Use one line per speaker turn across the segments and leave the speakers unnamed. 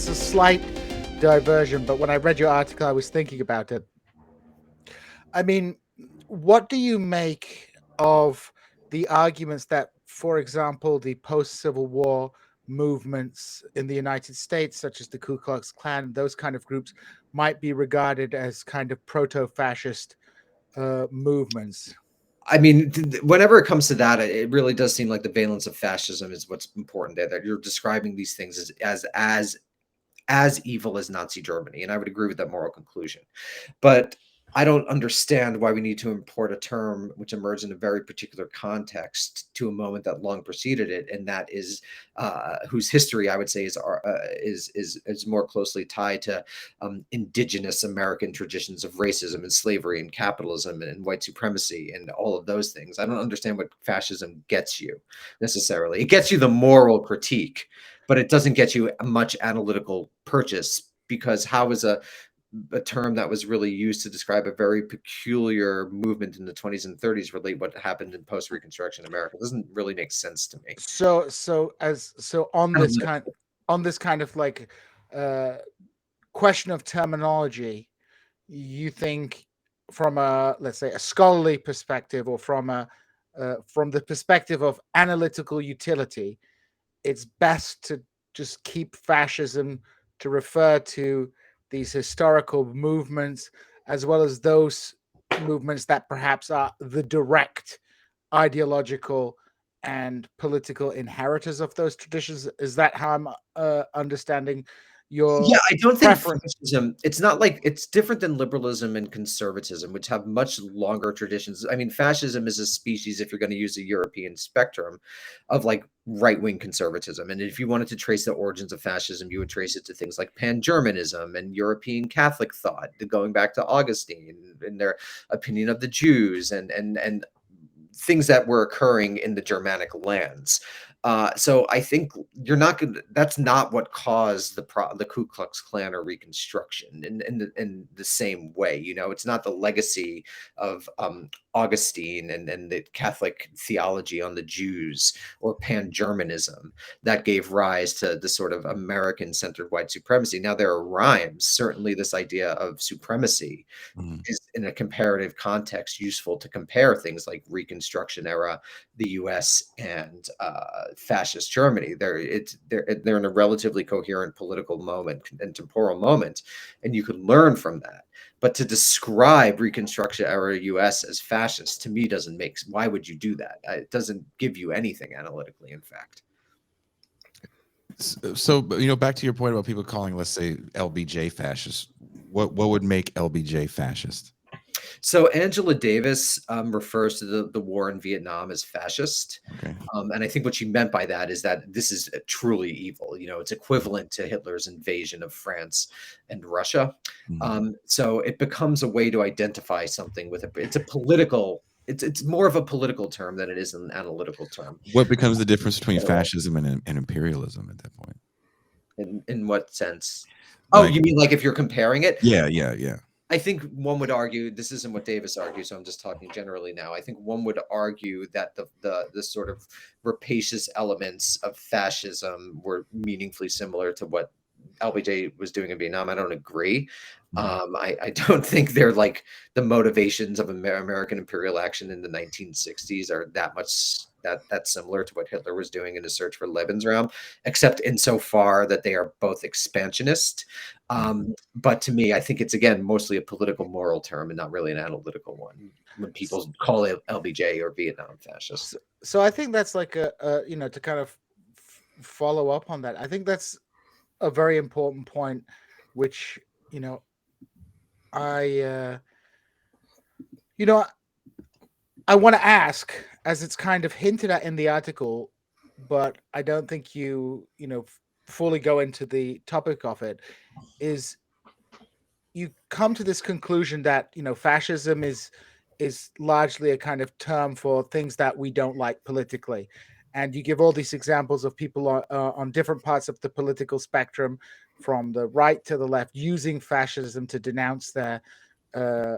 it's a slight diversion, but when I read your article, I was thinking about it. I mean, what do you make of the arguments that, for example, the post-Civil War movements in the United States, such as the Ku Klux Klan, those kind of groups, might be regarded as kind of proto-fascist movements?
I mean, whenever it comes to that, it really does seem like the valence of fascism is what's important there. That you're describing these things as evil as Nazi Germany, and I would agree with that moral conclusion. But I don't understand why we need to import a term which emerged in a very particular context to a moment that long preceded it, and that is whose history I would say is more closely tied to indigenous American traditions of racism and slavery and capitalism and white supremacy and all of those things. I don't understand what fascism gets you necessarily. It gets you the moral critique, but it doesn't get you much analytical purchase, because how is a term that was really used to describe a very peculiar movement in the 20s and 30s relate what happened in post-Reconstruction America? It doesn't really make sense to me.
So on this kind of like uh, question of terminology, you think from a, let's say, a scholarly perspective, or from the perspective of analytical utility, it's best to just keep fascism to refer to these historical movements, as well as those movements that perhaps are the direct ideological and political inheritors of those traditions. Is that how I'm understanding
Yeah,
your
I don't think
preference?
fascism, it's not like it's different than liberalism and conservatism, which have much longer traditions. I mean, fascism is a species, if you're going to use a European spectrum, of like right-wing conservatism. And if you wanted to trace the origins of fascism, you would trace it to things like pan-Germanism and European Catholic thought, going back to Augustine and their opinion of the Jews and things that were occurring in the Germanic lands. So I think you're not going. That's not what caused the Ku Klux Klan or Reconstruction in the same way. You know, it's not the legacy of Augustine and the Catholic theology on the Jews or Pan Germanism that gave rise to the sort of American-centered white supremacy. Now there are rhymes. Certainly, this idea of supremacy
Mhm.
is in a comparative context useful to compare things like Reconstruction era, the U.S. and fascist Germany. They're in a relatively coherent political moment and temporal moment, and you could learn from that. But to describe Reconstruction era U.S. as fascist to me doesn't make. Why would you do that? It doesn't give you anything analytically. In fact.
So, back to your point about people calling, let's say, LBJ fascist. What would make LBJ fascist?
So Angela Davis refers to the war in Vietnam as fascist.
Okay.
And I think what she meant by that is that this is truly evil. You know, it's equivalent to Hitler's invasion of France and Russia.
Mhm.
So it becomes a way to identify something with it. It's a political. It's more of a political term than it is an analytical term.
What becomes the difference between
So
fascism and imperialism at that point?
in what sense? Oh,
Like,
you mean like if you're comparing it?
yeah.
I think one would argue, this isn't what Davis argues, so I'm just talking generally now. I think one would argue that the sort of rapacious elements of fascism were meaningfully similar to what LBJ was doing in Vietnam. I don't agree.
Mhm.
I don't think they're like the motivations of American imperial action in the 1960s are that similar to what Hitler was doing in his search for Lebensraum, except insofar that they are both expansionist.
Mhm.
But to me, I think it's again mostly a political moral term and not really an analytical one when people call it LBJ or Vietnam fascist.
So I think that's like to kind of follow up on that. I think that's a very important point, which you know I you know I want to ask, as it's kind of hinted at in the article, but I don't think fully go into the topic of it. Is you come to this conclusion that fascism is largely a kind of term for things that we don't like politically, and you give all these examples of people on different parts of the political spectrum, from the right to the left, using fascism to denounce their uh,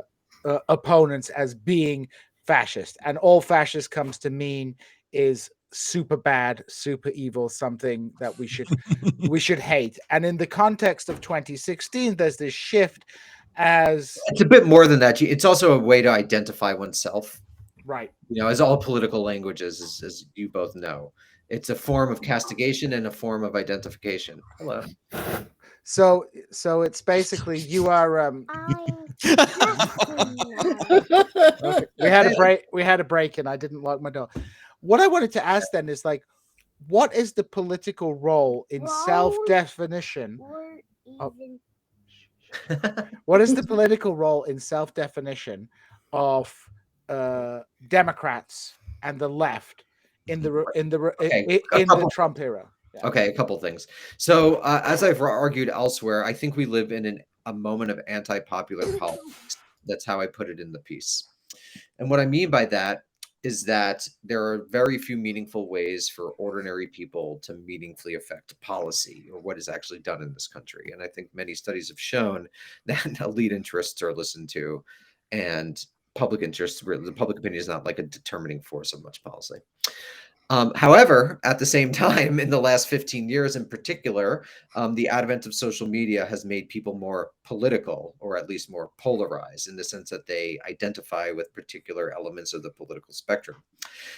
opponents as being fascist, and all fascist comes to mean is super bad, super evil, something that we should hate. And in the context of 2016, there's this shift as
It's a bit more than that. It's also a way to identify oneself.
right.
You know, as all political languages, as you both know, it's a form of castigation and a form of identification. Hello.
So it's basically you are okay. We had a break and I didn't lock my door. What I wanted to ask then is like, what is the political role in self-definition of, what is the political role in self-definition of Democrats and the left in the Trump era? Yeah.
Okay, a couple things. So, as I've argued elsewhere, I think we live in a moment of anti-popular politics. That's how I put it in the piece. And what I mean by that is that there are very few meaningful ways for ordinary people to meaningfully affect policy or what is actually done in this country. And I think many studies have shown that elite interests are listened to, and public interest, the public opinion is not like a determining force of much policy. However, at the same time, in the last 15 years in particular, the advent of social media has made people more political, or at least more polarized, in the sense that they identify with particular elements of the political spectrum.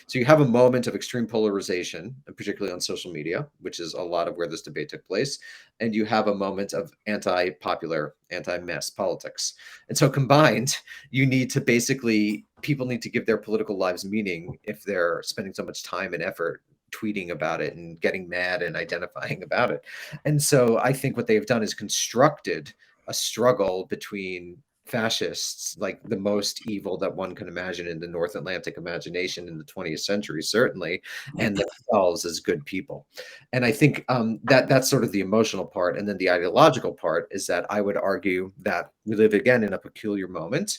So you have a moment of extreme polarization, and particularly on social media, which is a lot of where this debate took place. And you have a moment of anti-popular, anti-mass politics. And so combined, you need to basically, people need to give their political lives meaning if they're spending so much time and effort tweeting about it and getting mad and identifying about it. And so I think what they've done is constructed a struggle between fascists, like the most evil that one can imagine in the North Atlantic imagination in the 20th century, certainly, and themselves as good people. And I think that's sort of the emotional part. And then the ideological part is that I would argue that we live again in a peculiar moment,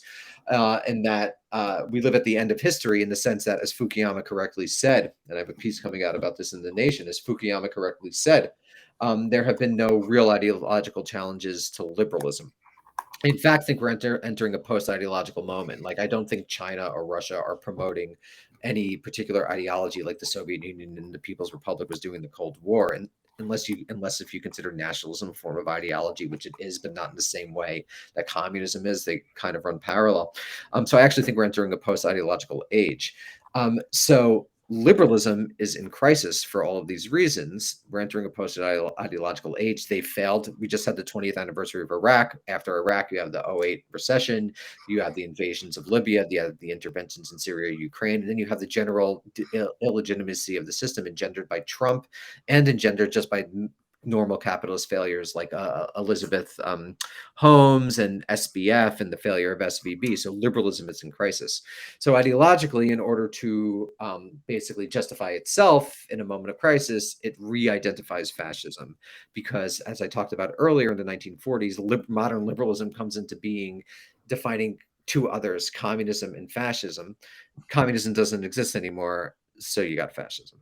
and that we live at the end of history, in the sense that, as Fukuyama correctly said, and I have a piece coming out about this in The Nation, as Fukuyama correctly said, there have been no real ideological challenges to liberalism. In fact, I think we're entering a post-ideological moment. Like, I don't think China or Russia are promoting any particular ideology like the Soviet Union and the People's Republic was doing in the Cold War. And unless if you consider nationalism a form of ideology, which it is, but not in the same way that communism is, they kind of run parallel. So I actually think we're entering a post-ideological age. So liberalism is in crisis for all of these reasons. We're entering a post-ideological age. They failed. We just had the 20th anniversary of Iraq. After Iraq, you have the 2008 recession. You have the invasions of Libya. You have the interventions in Syria, Ukraine. And then you have the general illegitimacy of the system engendered by Trump and engendered just by normal capitalist failures like Elizabeth Holmes and SBF and the failure of SVB. So liberalism is in crisis. So ideologically, in order to basically justify itself in a moment of crisis, it re-identifies fascism, because, as I talked about earlier, in the 1940s, modern liberalism comes into being, defining two others, communism and fascism. Communism doesn't exist anymore, so you got fascism.